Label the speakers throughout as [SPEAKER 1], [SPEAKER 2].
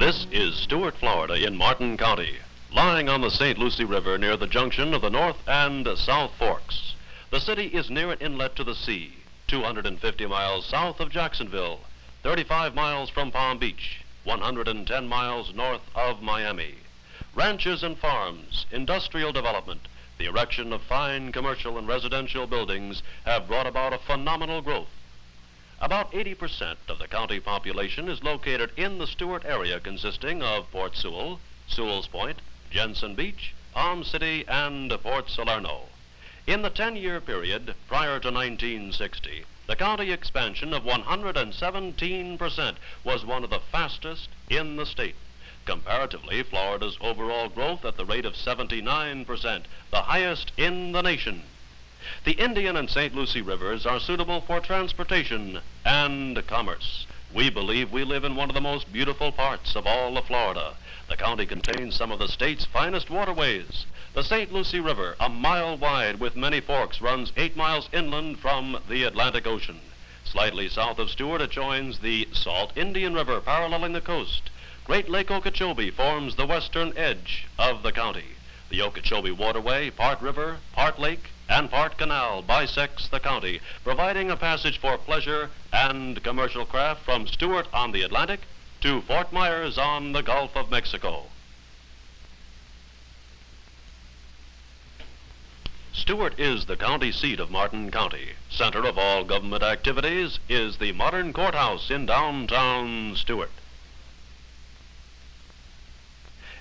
[SPEAKER 1] This is Stuart, Florida, in Martin County, lying on the St. Lucie River near the junction of the North and South Forks. The city is near an inlet to the sea, 250 miles south of Jacksonville, 35 miles from Palm Beach, 110 miles north of Miami. Ranches and farms, industrial development, the erection of fine commercial and residential buildings have brought about a phenomenal growth. About 80% of the county population is located in the Stuart area, consisting of Port Sewell, Sewell's Point, Jensen Beach, Palm City, and Port Salerno. In the 10-year period prior to 1960, the county expansion of 117% was one of the fastest in the state. Comparatively, Florida's overall growth at the rate of 79%, the highest in the nation. The Indian and St. Lucie rivers are suitable for transportation and commerce. We believe we live in one of the most beautiful parts of all of Florida. The county contains some of the state's finest waterways. The St. Lucie River, a mile wide with many forks, runs 8 miles inland from the Atlantic Ocean. Slightly south of Stuart, it joins the Salt Indian River, paralleling the coast. Great Lake Okeechobee forms the western edge of the county. The Okeechobee waterway, part river, part lake, and part canal, bisects the county, providing a passage for pleasure and commercial craft from Stuart on the Atlantic to Fort Myers on the Gulf of Mexico. Stuart is the county seat of Martin County. Center of all government activities is the modern courthouse in downtown Stuart.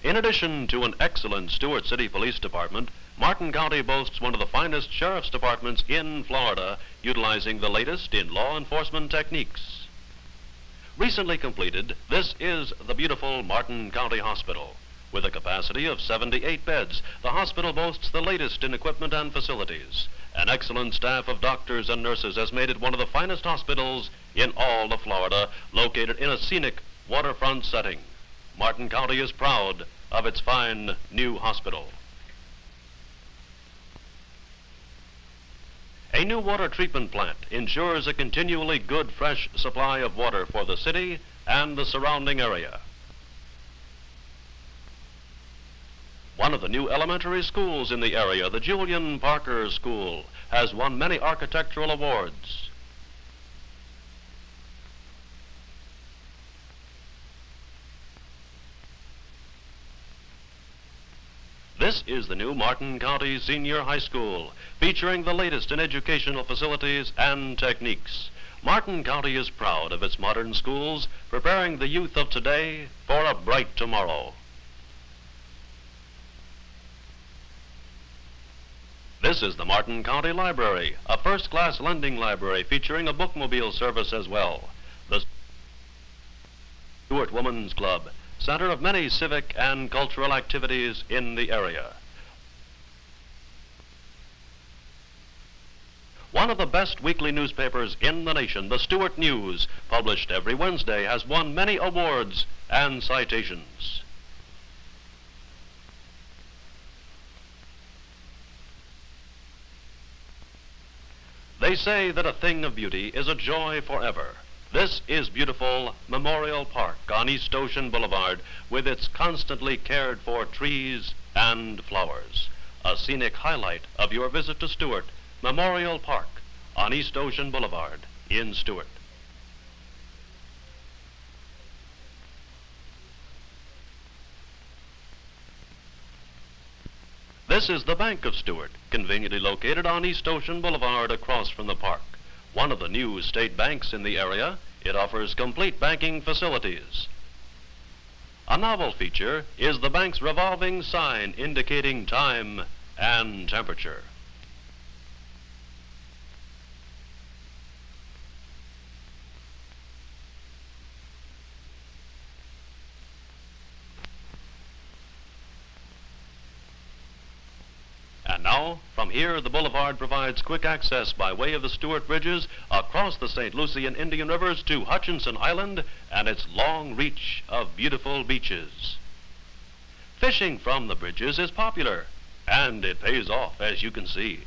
[SPEAKER 1] In addition to an excellent Stuart City Police Department, Martin County boasts one of the finest sheriff's departments in Florida, utilizing the latest in law enforcement techniques. Recently completed, this is the beautiful Martin County Hospital. With a capacity of 78 beds, the hospital boasts the latest in equipment and facilities. An excellent staff of doctors and nurses has made it one of the finest hospitals in all of Florida, located in a scenic waterfront setting. Martin County is proud of its fine new hospital. A new water treatment plant ensures a continually good fresh supply of water for the city and the surrounding area. One of the new elementary schools in the area, the Julian Parker School, has won many architectural awards. This is the new Martin County Senior High School, featuring the latest in educational facilities and techniques. Martin County is proud of its modern schools, preparing the youth of today for a bright tomorrow. This is the Martin County Library, a first-class lending library featuring a bookmobile service as well. The Stuart Women's Club, center of many civic and cultural activities in the area. One of the best weekly newspapers in the nation, the Stuart News, published every Wednesday, has won many awards and citations. They say that a thing of beauty is a joy forever. This is beautiful Memorial Park on East Ocean Boulevard, with its constantly cared for trees and flowers. A scenic highlight of your visit to Stuart, Memorial Park on East Ocean Boulevard in Stuart. This is the Bank of Stuart, conveniently located on East Ocean Boulevard across from the park. One of the new state banks in the area, it offers complete banking facilities. A novel feature is the bank's revolving sign indicating time and temperature. And now, from here, the boulevard provides quick access by way of the Stuart Bridges across the St. Lucie and Indian Rivers to Hutchinson Island and its long reach of beautiful beaches. Fishing from the bridges is popular, and it pays off, as you can see.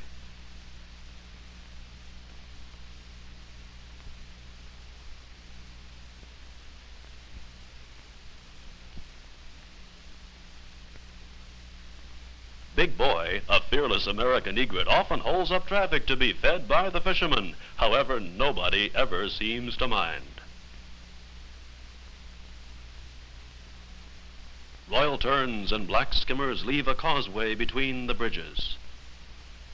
[SPEAKER 1] Big Boy, a fearless American egret, often holds up traffic to be fed by the fishermen. However, nobody ever seems to mind. Royal terns and black skimmers leave a causeway between the bridges.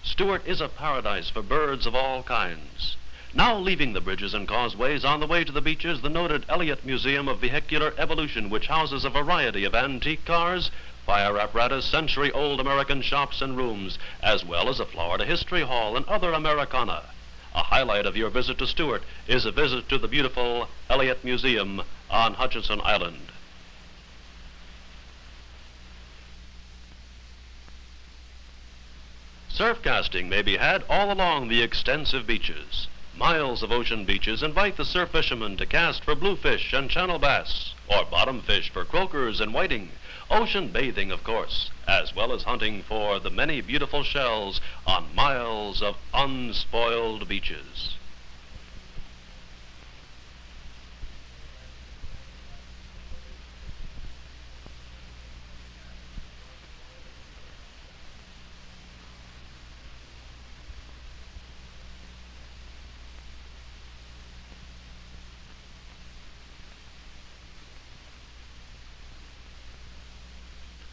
[SPEAKER 1] Stuart is a paradise for birds of all kinds. Now leaving the bridges and causeways on the way to the beaches, the noted Elliott Museum of Vehicular Evolution, which houses a variety of antique cars, fire apparatus, century-old American shops and rooms, as well as a Florida History Hall and other Americana. A highlight of your visit to Stuart is a visit to the beautiful Elliott Museum on Hutchinson Island. Surf casting may be had all along the extensive beaches. Miles of ocean beaches invite the surf fishermen to cast for bluefish and channel bass, or bottom fish for croakers and whiting. Ocean bathing, of course, as well as hunting for the many beautiful shells on miles of unspoiled beaches.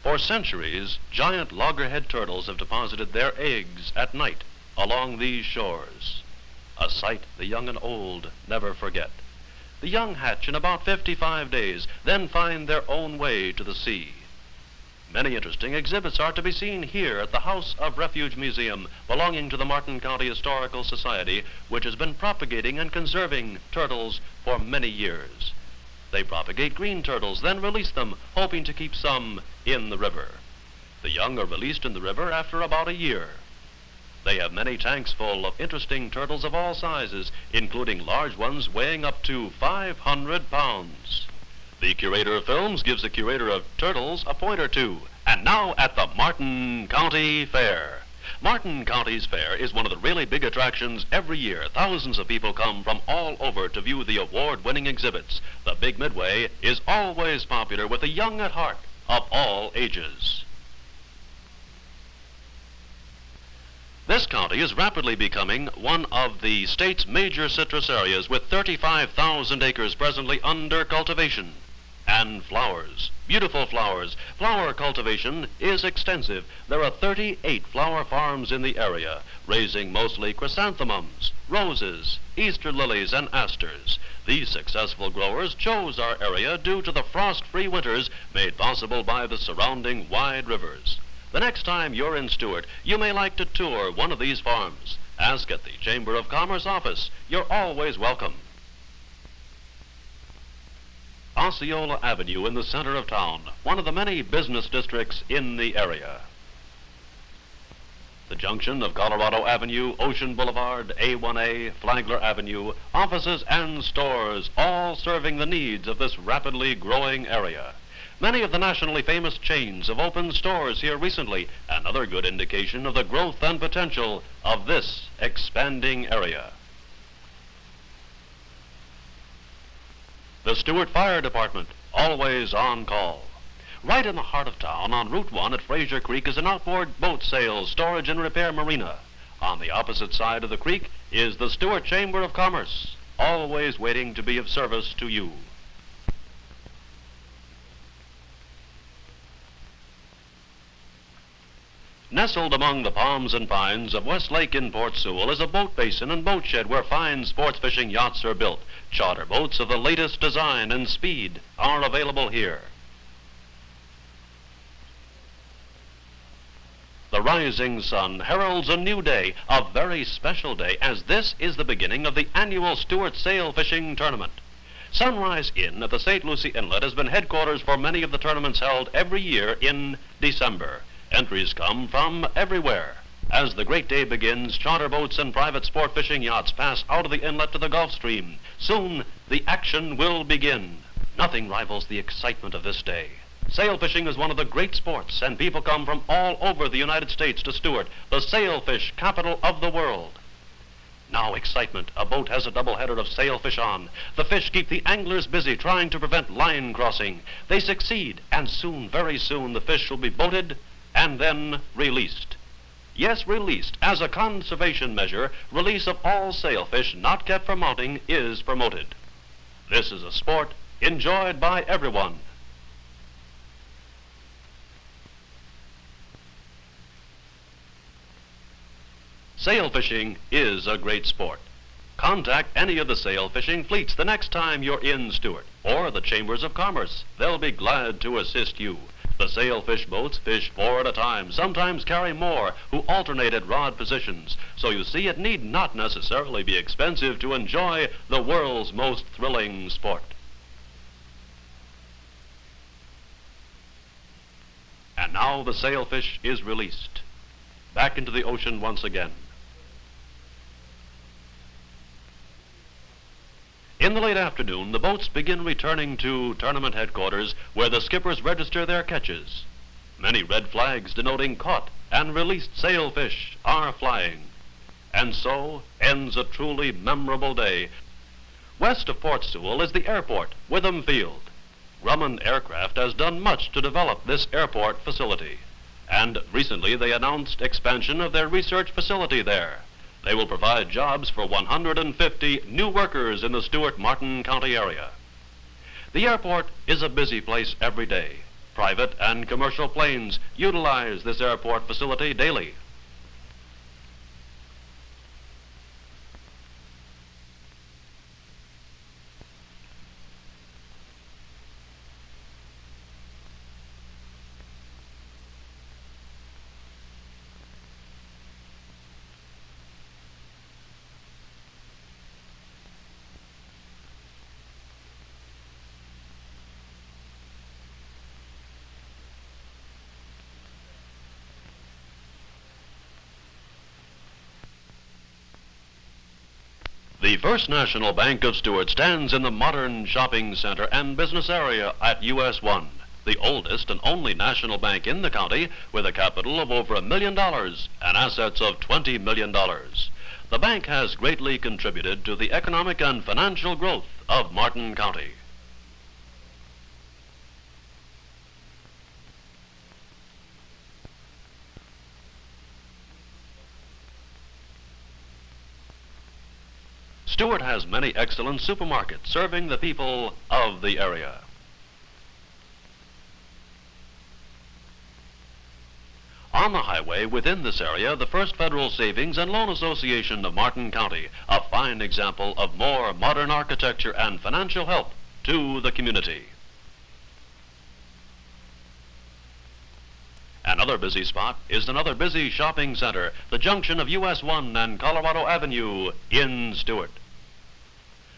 [SPEAKER 1] For centuries, giant loggerhead turtles have deposited their eggs at night along these shores, a sight the young and old never forget. The young hatch in about 55 days, then find their own way to the sea. Many interesting exhibits are to be seen here at the House of Refuge Museum, belonging to the Martin County Historical Society, which has been propagating and conserving turtles for many years. They propagate green turtles, then release them, hoping to keep some in the river. The young are released in the river after about a year. They have many tanks full of interesting turtles of all sizes, including large ones weighing up to 500 pounds. The curator of films gives the curator of turtles a point or two. And now at the Martin County Fair. Martin County's fair is one of the really big attractions every year. Thousands of people come from all over to view the award-winning exhibits. The Big Midway is always popular with the young at heart of all ages. This county is rapidly becoming one of the state's major citrus areas, with 35,000 acres presently under cultivation. And flowers, beautiful flowers. Flower cultivation is extensive. There are 38 flower farms in the area, raising mostly chrysanthemums, roses, Easter lilies, and asters. These successful growers chose our area due to the frost-free winters made possible by the surrounding wide rivers. The next time you're in Stuart, you may like to tour one of these farms. Ask at the Chamber of Commerce office. You're always welcome. Osceola Avenue in the center of town, one of the many business districts in the area. The junction of Colorado Avenue, Ocean Boulevard, A1A, Flagler Avenue, offices and stores, all serving the needs of this rapidly growing area. Many of the nationally famous chains have opened stores here recently, another good indication of the growth and potential of this expanding area. The Stuart Fire Department, always on call. Right in the heart of town, on Route 1 at Fraser Creek, is an outboard boat sales, storage, and repair marina. On the opposite side of the creek is the Stuart Chamber of Commerce, always waiting to be of service to you. Nestled among the palms and pines of West Lake in Port Sewell is a boat basin and boat shed where fine sports fishing yachts are built. Charter boats of the latest design and speed are available here. The rising sun heralds a new day, a very special day, as this is the beginning of the annual Stuart Sail Fishing Tournament. Sunrise Inn at the St. Lucie Inlet has been headquarters for many of the tournaments held every year in December. Entries come from everywhere. As the great day begins, charter boats and private sport fishing yachts pass out of the inlet to the Gulf Stream. Soon, the action will begin. Nothing rivals the excitement of this day. Sail fishing is one of the great sports, and people come from all over the United States to Stuart, the sailfish capital of the world. Now excitement. A boat has a double-header of sailfish on. The fish keep the anglers busy trying to prevent line crossing. They succeed, and soon, very soon, the fish will be boated and then released. Yes, released. As a conservation measure, release of all sailfish not kept for mounting is promoted. This is a sport enjoyed by everyone. Sail fishing is a great sport. Contact any of the sail fishing fleets the next time you're in Stuart, or the Chambers of Commerce. They'll be glad to assist you. The sailfish boats fish 4 at a time, sometimes carry more, who alternate at rod positions. So you see, it need not necessarily be expensive to enjoy the world's most thrilling sport. And now the sailfish is released back into the ocean once again. In the late afternoon, the boats begin returning to tournament headquarters where the skippers register their catches. Many red flags denoting caught and released sailfish are flying. And so ends a truly memorable day. West of Port Sewell is the airport, Witham Field. Grumman Aircraft has done much to develop this airport facility. And recently they announced expansion of their research facility there. They will provide jobs for 150 new workers in the Stuart-Martin County area. The airport is a busy place every day. Private and commercial planes utilize this airport facility daily. The First National Bank of Stuart stands in the modern shopping center and business area at US 1, the oldest and only national bank in the county with a capital of over $1 million and assets of $20 million. The bank has greatly contributed to the economic and financial growth of Martin County. Stuart has many excellent supermarkets serving the people of the area. On the highway within this area, the First Federal Savings and Loan Association of Martin County, a fine example of more modern architecture and financial help to the community. Another busy spot is another busy shopping center, the junction of US 1 and Colorado Avenue in Stuart.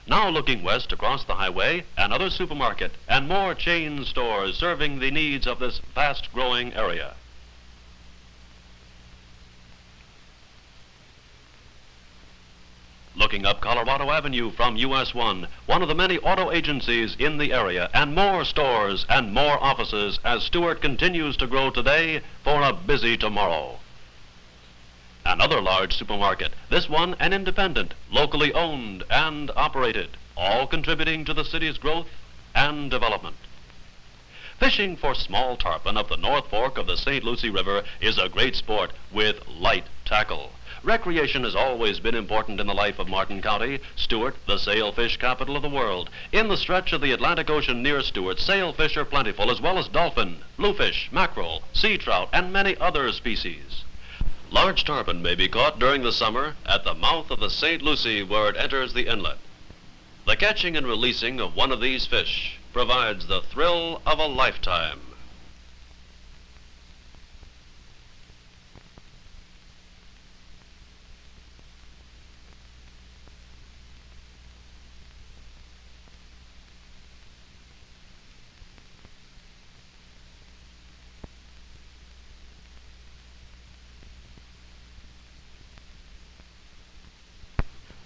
[SPEAKER 1] Now looking west across the highway, another supermarket and more chain stores serving the needs of this fast-growing area. Looking up Colorado Avenue from US 1, one of the many auto agencies in the area, and more stores and more offices as Stuart continues to grow today for a busy tomorrow. Another large supermarket, this one an independent, locally owned and operated, all contributing to the city's growth and development. Fishing for small tarpon up the North Fork of the St. Lucie River is a great sport with light tackle. Recreation has always been important in the life of Martin County, Stuart, the sailfish capital of the world. In the stretch of the Atlantic Ocean near Stuart, sailfish are plentiful, as well as dolphin, bluefish, mackerel, sea trout, and many other species. Large tarpon may be caught during the summer at the mouth of the St. Lucie where it enters the inlet. The catching and releasing of one of these fish provides the thrill of a lifetime.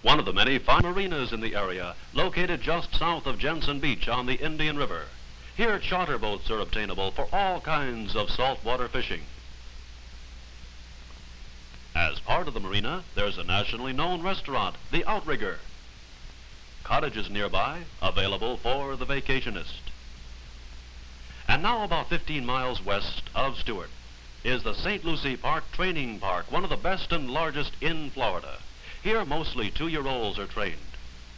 [SPEAKER 1] One of the many fine marinas in the area, located just south of Jensen Beach on the Indian River. Here charter boats are obtainable for all kinds of saltwater fishing. As part of the marina, there's a nationally known restaurant, the Outrigger. Cottages nearby, available for the vacationist. And now about 15 miles west of Stuart, is the St. Lucie Park Training Park, one of the best and largest in Florida. Here, mostly 2-year-olds are trained.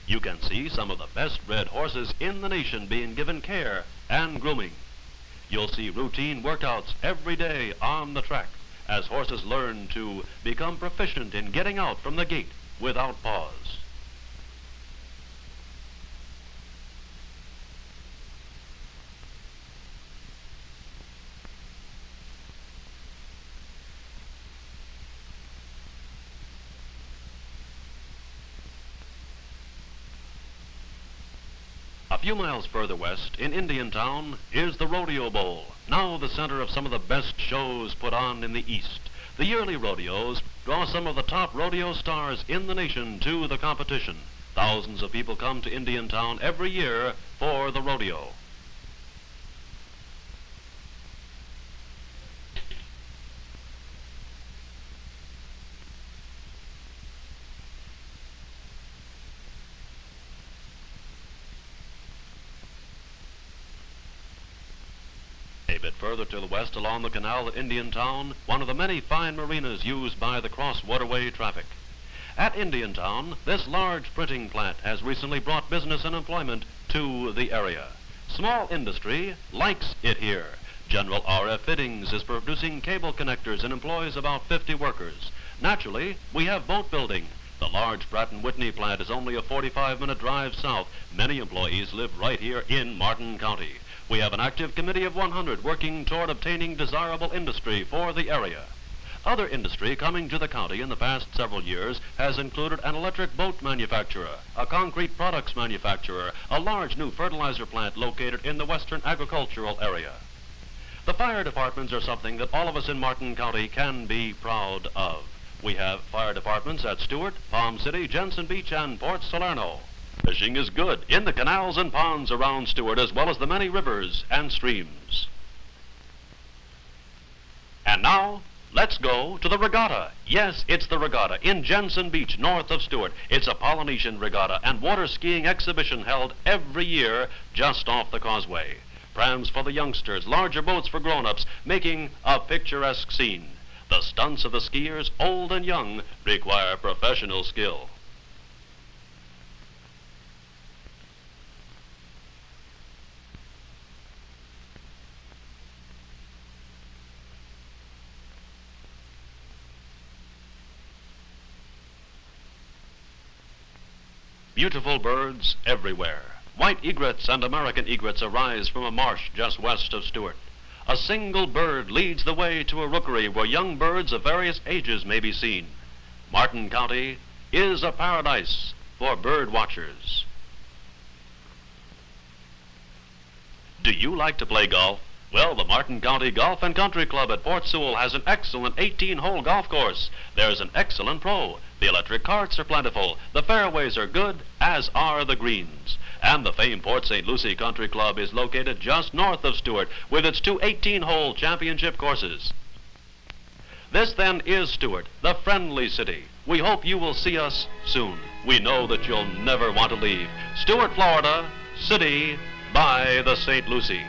[SPEAKER 1] You can see some of the best bred horses in the nation being given care and grooming. You'll see routine workouts every day on the track as horses learn to become proficient in getting out from the gate without pause. A few miles further west, in Indiantown, is the Rodeo Bowl, now the center of some of the best shows put on in the East. The yearly rodeos draw some of the top rodeo stars in the nation to the competition. Thousands of people come to Indiantown every year for the rodeo. A bit further to the west along the canal at Indiantown, one of the many fine marinas used by the cross-waterway traffic. At Indiantown, this large printing plant has recently brought business and employment to the area. Small industry likes it here. General RF Fittings is producing cable connectors and employs about 50 workers. Naturally, we have boat building. The large Pratt & Whitney plant is only a 45-minute drive south. Many employees live right here in Martin County. We have an active committee of 100 working toward obtaining desirable industry for the area. Other industry coming to the county in the past several years has included an electric boat manufacturer, a concrete products manufacturer, a large new fertilizer plant located in the western agricultural area. The fire departments are something that all of us in Martin County can be proud of. We have fire departments at Stuart, Palm City, Jensen Beach, and Port Salerno. Fishing is good in the canals and ponds around Stuart, as well as the many rivers and streams. And now, let's go to the regatta. Yes, it's the regatta in Jensen Beach, north of Stuart. It's a Polynesian regatta and water skiing exhibition held every year just off the causeway. Prams for the youngsters, larger boats for grown-ups, making a picturesque scene. The stunts of the skiers, old and young, require professional skill. Beautiful birds everywhere. White egrets and American egrets arise from a marsh just west of Stuart. A single bird leads the way to a rookery where young birds of various ages may be seen. Martin County is a paradise for bird watchers. Do you like to play golf? Well, the Martin County Golf and Country Club at Port Sewell has an excellent 18-hole golf course. There's an excellent pro. The electric carts are plentiful. The fairways are good, as are the greens. And the famed Port St. Lucie Country Club is located just north of Stuart with its two 18-hole championship courses. This then is Stuart, the friendly city. We hope you will see us soon. We know that you'll never want to leave. Stuart, Florida, city by the St. Lucie.